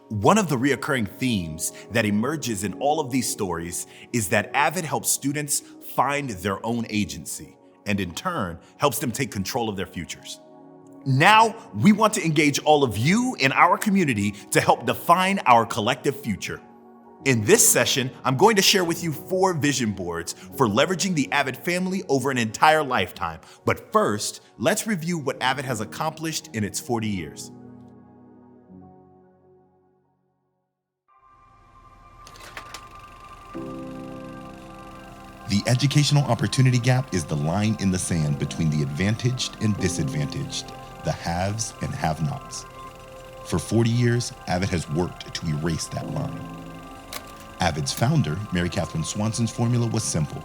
One of the reoccurring themes that emerges in all of these stories is that AVID helps students find their own agency and in turn helps them take control of their futures. Now, we want to engage all of you in our community to help define our collective future. In this session, I'm going to share with you 4 vision boards for leveraging the AVID family over an entire lifetime. But first, let's review what AVID has accomplished in its 40 years. The educational opportunity gap is the line in the sand between the advantaged and disadvantaged, the haves and have-nots. For 40 years, AVID has worked to erase that line. AVID's founder, Mary Catherine Swanson's formula was simple: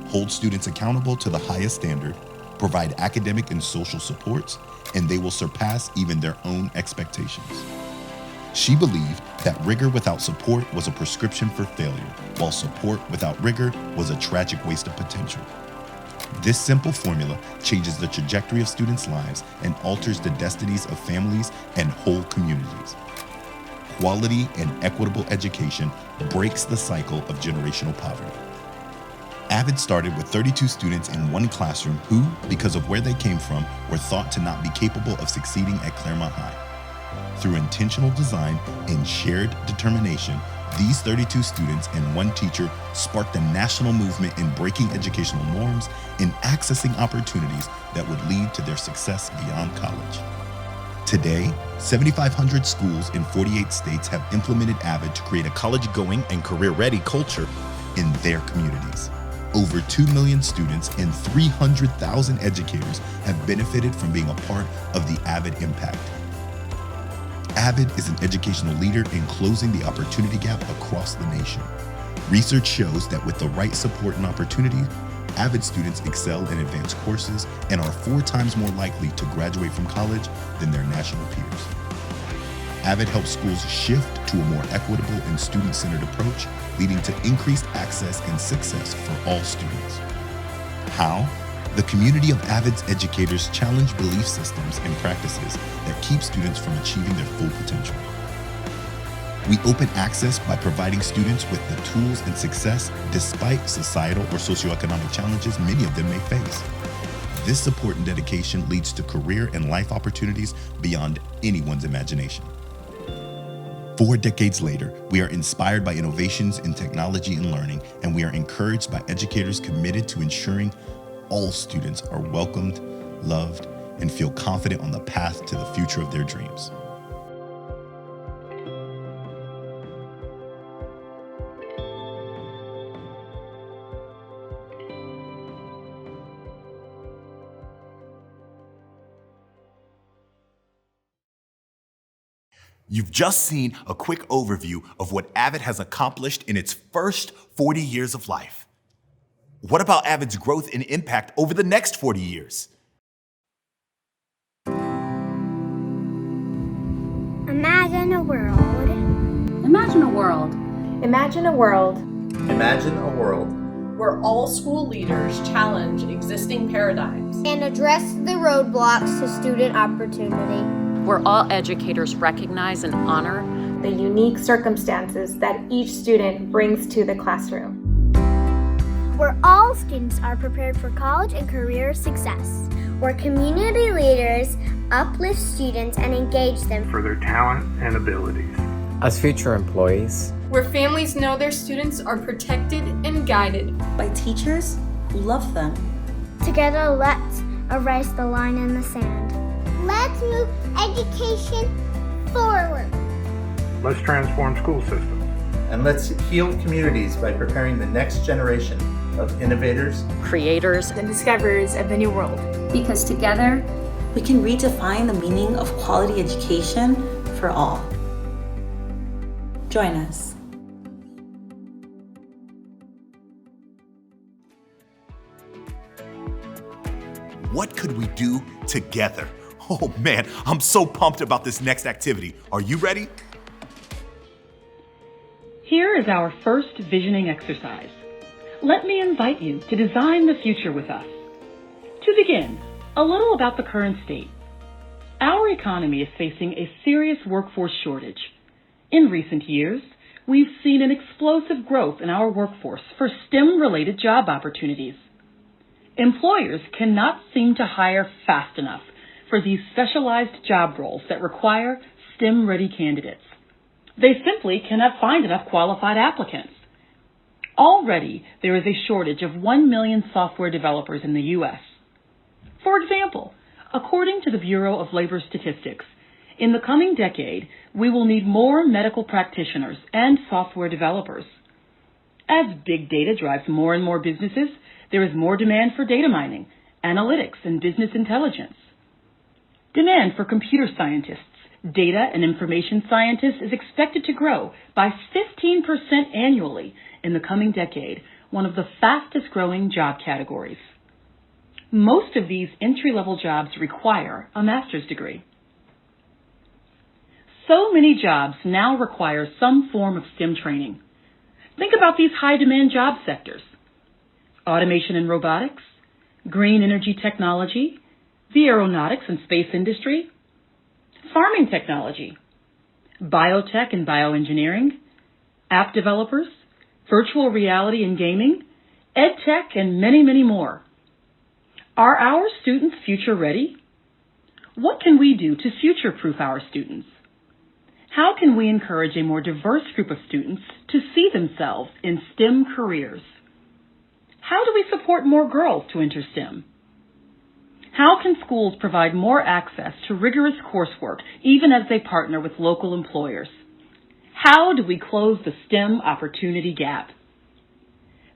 hold students accountable to the highest standard, provide academic and social supports, and they will surpass even their own expectations. She believed that rigor without support was a prescription for failure, while support without rigor was a tragic waste of potential. This simple formula changes the trajectory of students' lives and alters the destinies of families and whole communities. Quality and equitable education breaks the cycle of generational poverty. AVID started with 32 students in one classroom who, because of where they came from, were thought to not be capable of succeeding at Claremont High. Through intentional design and shared determination, these 32 students and one teacher sparked a national movement in breaking educational norms and accessing opportunities that would lead to their success beyond college. Today, 7,500 schools in 48 states have implemented AVID to create a college-going and career-ready culture in their communities. Over 2 million students and 300,000 educators have benefited from being a part of the AVID impact. AVID is an educational leader in closing the opportunity gap across the nation. Research shows that with the right support and opportunity, AVID students excel in advanced courses and are 4 times more likely to graduate from college than their national peers. AVID helps schools shift to a more equitable and student-centered approach, leading to increased access and success for all students. How? The community of AVID's educators challenge belief systems and practices that keep students from achieving their full potential. We open access by providing students with the tools and success despite societal or socioeconomic challenges many of them may face. This support and dedication leads to career and life opportunities beyond anyone's imagination. 4 decades later, we are inspired by innovations in technology and learning, and we are encouraged by educators committed to ensuring all students are welcomed, loved, and feel confident on the path to the future of their dreams. You've just seen a quick overview of what AVID has accomplished in its first 40 years of life. What about AVID's growth and impact over the next 40 years? Imagine a world. Imagine a world. Imagine a world. Imagine a world where all school leaders challenge existing paradigms and address the roadblocks to student opportunity. Where all educators recognize and honor the unique circumstances that each student brings to the classroom. Where all students are prepared for college and career success. Where community leaders uplift students and engage them for their talent and abilities. As future employees. Where families know their students are protected and guided by teachers who love them. Together, let's erase the line in the sand. Let's move education forward. Let's transform school systems. And let's heal communities by preparing the next generation of innovators, creators, and discoverers of the new world. Because together, we can redefine the meaning of quality education for all. Join us. What could we do together? Oh man, I'm so pumped about this next activity. Are you ready? Here is our first visioning exercise. Let me invite you to design the future with us. To begin, a little about the current state. Our economy is facing a serious workforce shortage. In recent years, we've seen an explosive growth in our workforce for STEM-related job opportunities. Employers cannot seem to hire fast enough for these specialized job roles that require STEM-ready candidates. They simply cannot find enough qualified applicants. Already, there is a shortage of 1 million software developers in the U.S. For example, according to the Bureau of Labor Statistics, in the coming decade, we will need more medical practitioners and software developers. As big data drives more and more businesses, there is more demand for data mining, analytics, and business intelligence. Demand for computer scientists, data and information scientists is expected to grow by 15% annually in the coming decade, one of the fastest growing job categories. Most of these entry-level jobs require a master's degree. So many jobs now require some form of STEM training. Think about these high-demand job sectors: automation and robotics, green energy technology, the aeronautics and space industry, farming technology, biotech and bioengineering, app developers, virtual reality and gaming, ed tech, and many, many more. Are our students future ready? What can we do to future-proof our students? How can we encourage a more diverse group of students to see themselves in STEM careers? How do we support more girls to enter STEM? How can schools provide more access to rigorous coursework even as they partner with local employers? How do we close the STEM opportunity gap?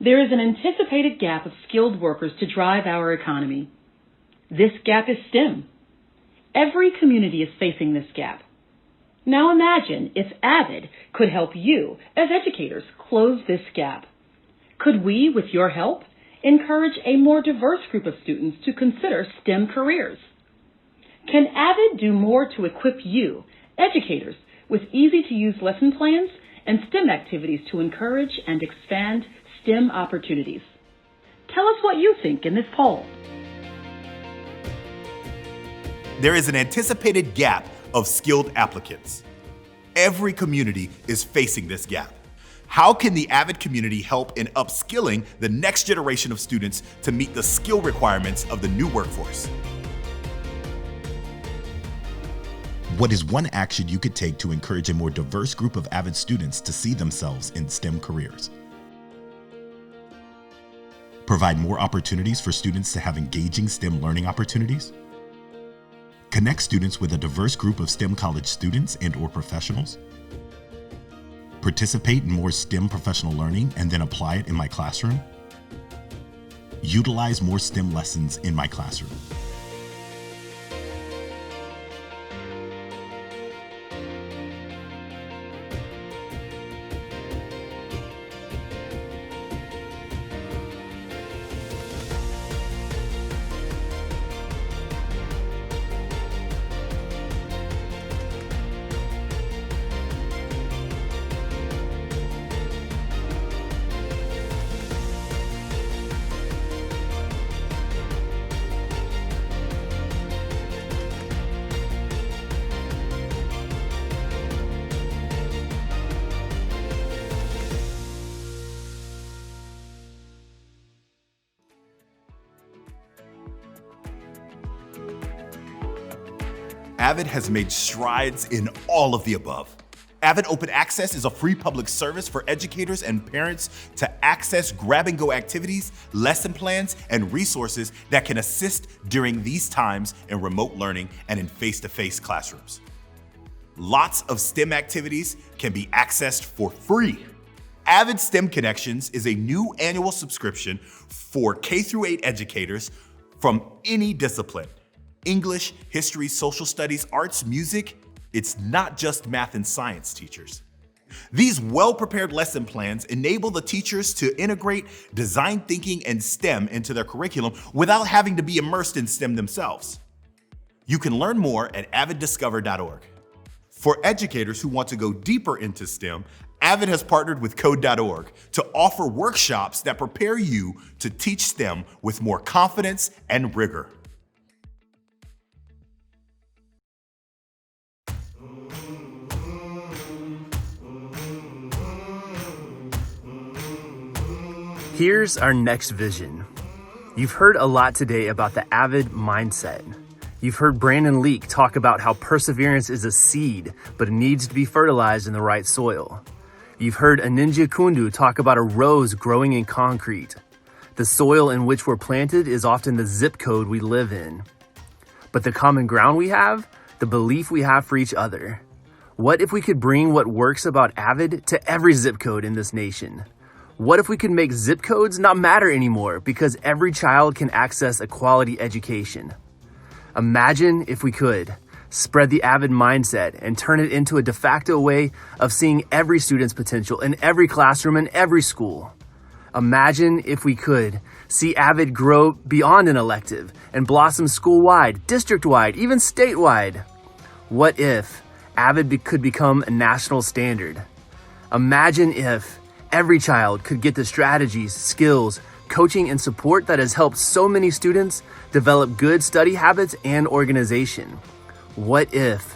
There is an anticipated gap of skilled workers to drive our economy. This gap is STEM. Every community is facing this gap. Now imagine if AVID could help you as educators close this gap. Could we, with your help, encourage a more diverse group of students to consider STEM careers? Can AVID do more to equip you, educators, with easy-to-use lesson plans and STEM activities to encourage and expand STEM opportunities? Tell us what you think in this poll. There is an anticipated gap of skilled applicants. Every community is facing this gap. How can the AVID community help in upskilling the next generation of students to meet the skill requirements of the new workforce? What is one action you could take to encourage a more diverse group of AVID students to see themselves in STEM careers? Provide more opportunities for students to have engaging STEM learning opportunities? Connect students with a diverse group of STEM college students and/or professionals? Participate in more STEM professional learning and then apply it in my classroom? Utilize more STEM lessons in my classroom. AVID has made strides in all of the above. AVID Open Access is a free public service for educators and parents to access grab-and-go activities, lesson plans, and resources that can assist during these times in remote learning and in face-to-face classrooms. Lots of STEM activities can be accessed for free. AVID STEM Connections is a new annual subscription for K-8 educators from any discipline. English, history, social studies, arts, music. It's not just math and science, teachers. These well-prepared lesson plans enable the teachers to integrate design thinking and STEM into their curriculum without having to be immersed in STEM themselves. You can learn more at aviddiscover.org. For educators who want to go deeper into STEM, AVID has partnered with code.org to offer workshops that prepare you to teach STEM with more confidence and rigor. Here's our next vision. You've heard a lot today about the AVID mindset. You've heard Brandon Leak talk about how perseverance is a seed, but it needs to be fertilized in the right soil. You've heard Aninja Kundu talk about a rose growing in concrete. The soil in which we're planted is often the zip code we live in. But the common ground we have, the belief we have for each other. What if we could bring what works about AVID to every zip code in this nation? What if we could make zip codes not matter anymore because every child can access a quality education? Imagine if we could spread the AVID mindset and turn it into a de facto way of seeing every student's potential in every classroom and every school. Imagine if we could see AVID grow beyond an elective and blossom school-wide, district-wide, even statewide. What if AVID could become a national standard? Imagine if every child could get the strategies, skills, coaching, and support that has helped so many students develop good study habits and organization. What if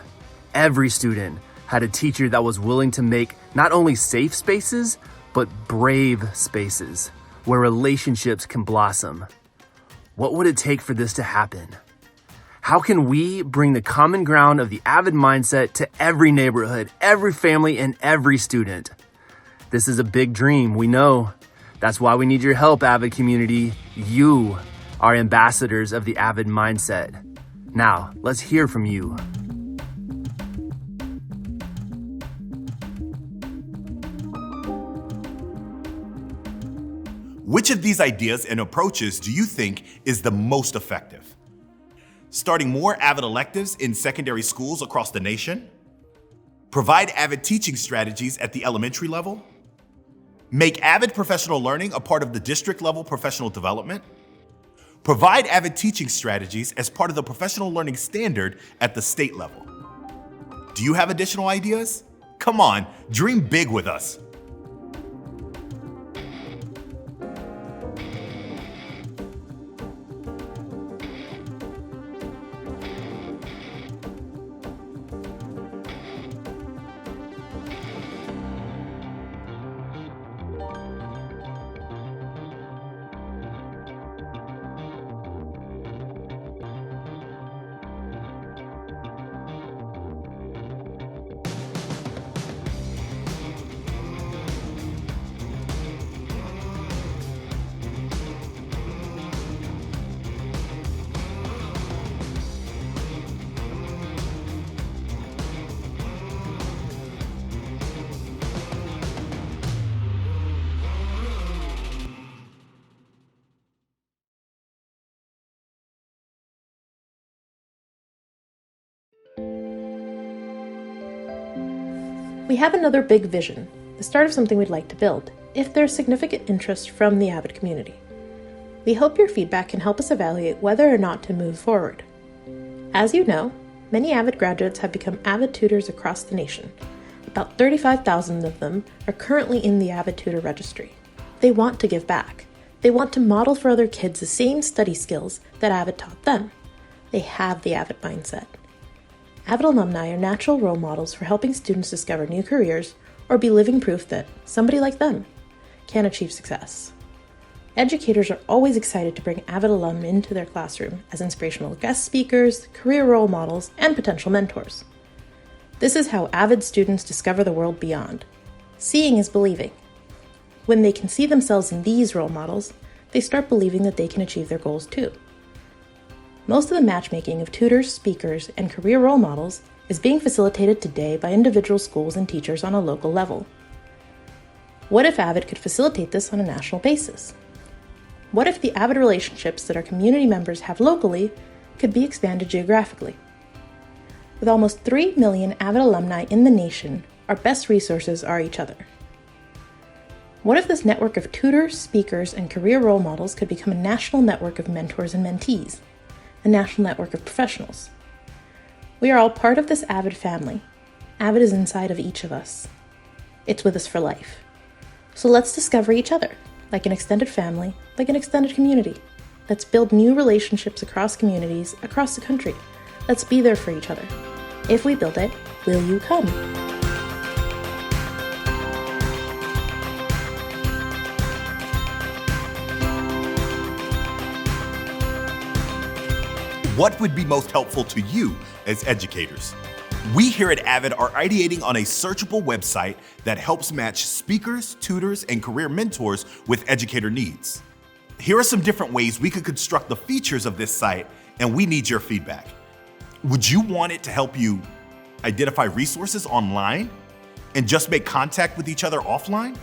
every student had a teacher that was willing to make not only safe spaces, but brave spaces where relationships can blossom? What would it take for this to happen? How can we bring the common ground of the AVID mindset to every neighborhood, every family, and every student? This is a big dream, we know. That's why we need your help, AVID community. You are ambassadors of the AVID mindset. Now, let's hear from you. Which of these ideas and approaches do you think is the most effective? Starting more AVID electives in secondary schools across the nation? Provide AVID teaching strategies at the elementary level? Make AVID professional learning a part of the district level professional development? Provide AVID teaching strategies as part of the professional learning standard at the state level. Do you have additional ideas? Come on, dream big with us. We have another big vision, the start of something we'd like to build, if there's significant interest from the AVID community. We hope your feedback can help us evaluate whether or not to move forward. As you know, many AVID graduates have become AVID tutors across the nation. About 35,000 of them are currently in the AVID tutor registry. They want to give back. They want to model for other kids the same study skills that AVID taught them. They have the AVID mindset. AVID alumni are natural role models for helping students discover new careers or be living proof that somebody like them can achieve success. Educators are always excited to bring AVID alum into their classroom as inspirational guest speakers, career role models, and potential mentors. This is how AVID students discover the world beyond. Seeing is believing. When they can see themselves in these role models, they start believing that they can achieve their goals too. Most of the matchmaking of tutors, speakers, and career role models is being facilitated today by individual schools and teachers on a local level. What if AVID could facilitate this on a national basis? What if the AVID relationships that our community members have locally could be expanded geographically? With almost 3 million AVID alumni in the nation, our best resources are each other. What if this network of tutors, speakers, and career role models could become a national network of mentors and mentees? A national network of professionals. We are all part of this AVID family. AVID is inside of each of us. It's with us for life. So let's discover each other, like an extended family, like an extended community. Let's build new relationships across communities, across the country. Let's be there for each other. If we build it, will you come? What would be most helpful to you as educators? We here at AVID are ideating on a searchable website that helps match speakers, tutors, and career mentors with educator needs. Here are some different ways we could construct the features of this site, and we need your feedback. Would you want it to help you identify resources online and just make contact with each other offline?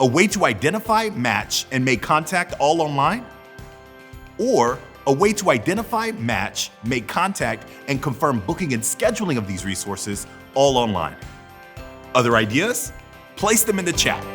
A way to identify, match, and make contact all online? Or a way to identify, match, make contact, and confirm booking and scheduling of these resources all online? Other ideas? Place them in the chat.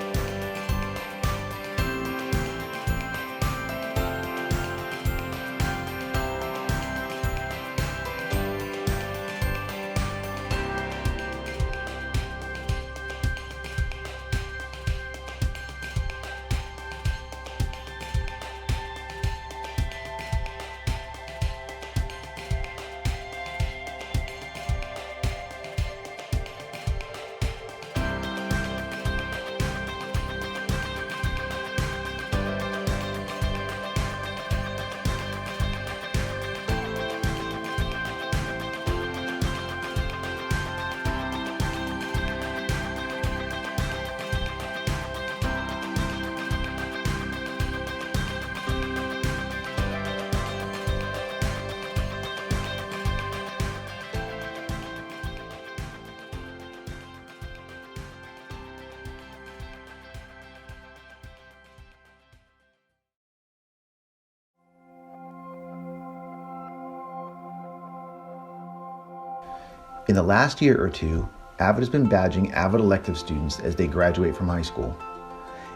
In the last year or two, AVID has been badging AVID elective students as they graduate from high school.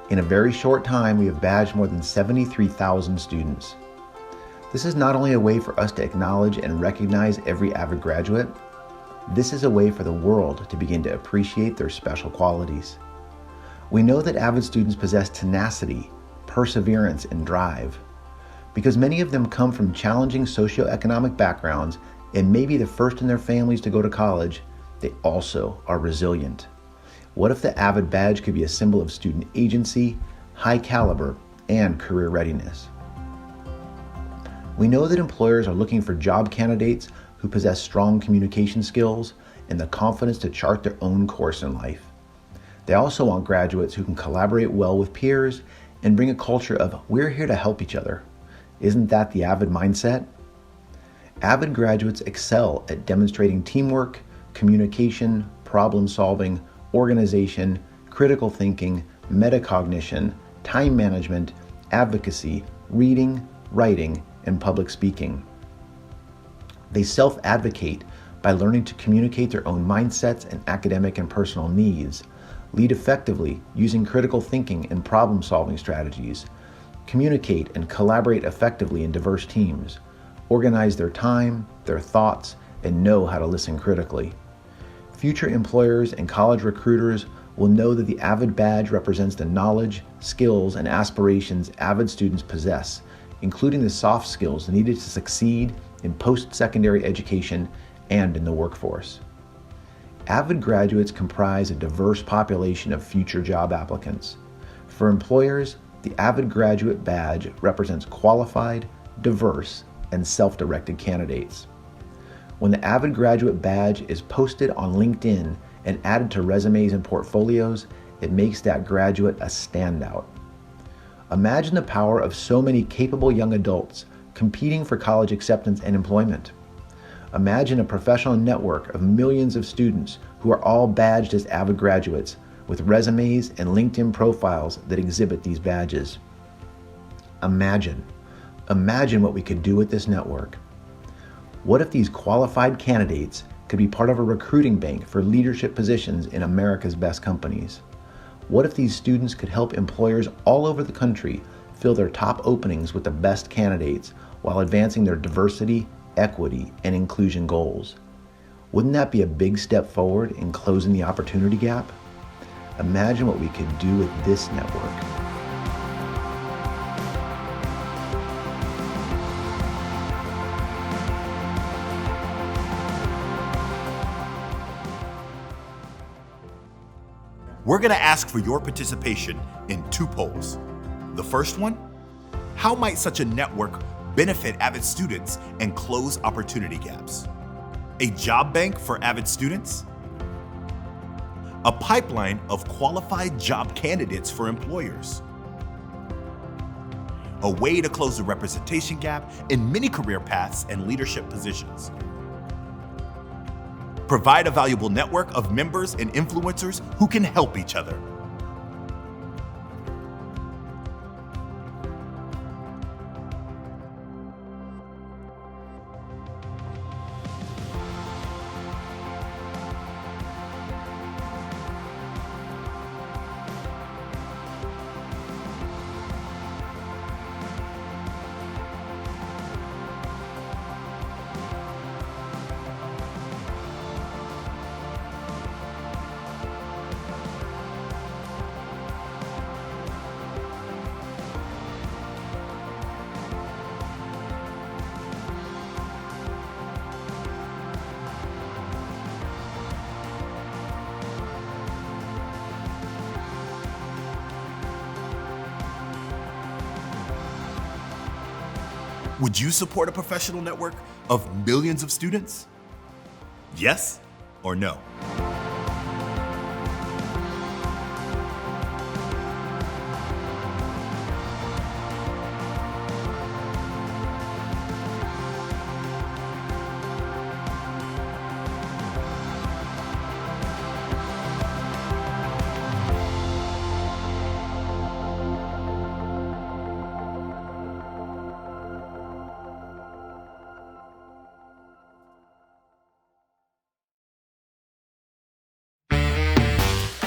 In a very short time, we have badged more than 73,000 students. This is not only a way for us to acknowledge and recognize every AVID graduate, this is a way for the world to begin to appreciate their special qualities. We know that AVID students possess tenacity, perseverance, and drive. Because many of them come from challenging socioeconomic backgrounds and may be the first in their families to go to college, they also are resilient. What if the AVID badge could be a symbol of student agency, high caliber, and career readiness? We know that employers are looking for job candidates who possess strong communication skills and the confidence to chart their own course in life. They also want graduates who can collaborate well with peers and bring a culture of "we're here to help each other." Isn't that the AVID mindset? AVID graduates excel at demonstrating teamwork, communication, problem solving, organization, critical thinking, metacognition, time management, advocacy, reading, writing, and public speaking. They self-advocate by learning to communicate their own mindsets and academic and personal needs, lead effectively using critical thinking and problem-solving strategies, communicate and collaborate effectively in diverse teams, organize their time, their thoughts, and know how to listen critically. Future employers and college recruiters will know that the AVID badge represents the knowledge, skills, and aspirations AVID students possess, including the soft skills needed to succeed in post-secondary education and in the workforce. AVID graduates comprise a diverse population of future job applicants. For employers, the AVID graduate badge represents qualified, diverse, and self-directed candidates. When the AVID graduate badge is posted on LinkedIn and added to resumes and portfolios, it makes that graduate a standout. Imagine the power of so many capable young adults competing for college acceptance and employment. Imagine a professional network of millions of students who are all badged as AVID graduates with resumes and LinkedIn profiles that exhibit these badges. Imagine what we could do with this network. What if these qualified candidates could be part of a recruiting bank for leadership positions in America's best companies? What if these students could help employers all over the country fill their top openings with the best candidates while advancing their diversity, equity, and inclusion goals? Wouldn't that be a big step forward in closing the opportunity gap? Imagine what we could do with this network. We're going to ask for your participation in 2 polls. The first one, how might such a network benefit AVID students and close opportunity gaps. A job bank for AVID students, a pipeline of qualified job candidates for employers, a way to close the representation gap in many career paths and leadership positions. Provide a valuable network of members and influencers who can help each other. Would you support a professional network of millions of students? Yes or no?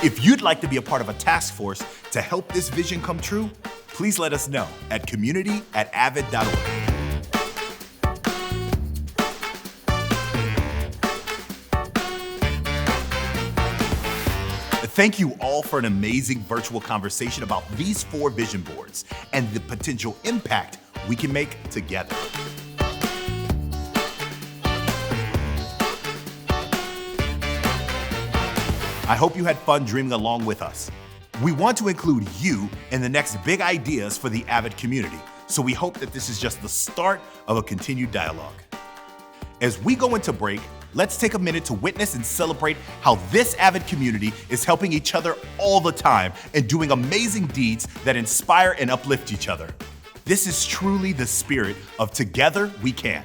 If you'd like to be a part of a task force to help this vision come true, please let us know at community@avid.org. Thank you all for an amazing virtual conversation about these 4 vision boards and the potential impact we can make together. I hope you had fun dreaming along with us. We want to include you in the next big ideas for the AVID community, so we hope that this is just the start of a continued dialogue. As we go into break, let's take a minute to witness and celebrate how this AVID community is helping each other all the time and doing amazing deeds that inspire and uplift each other. This is truly the spirit of Together We Can.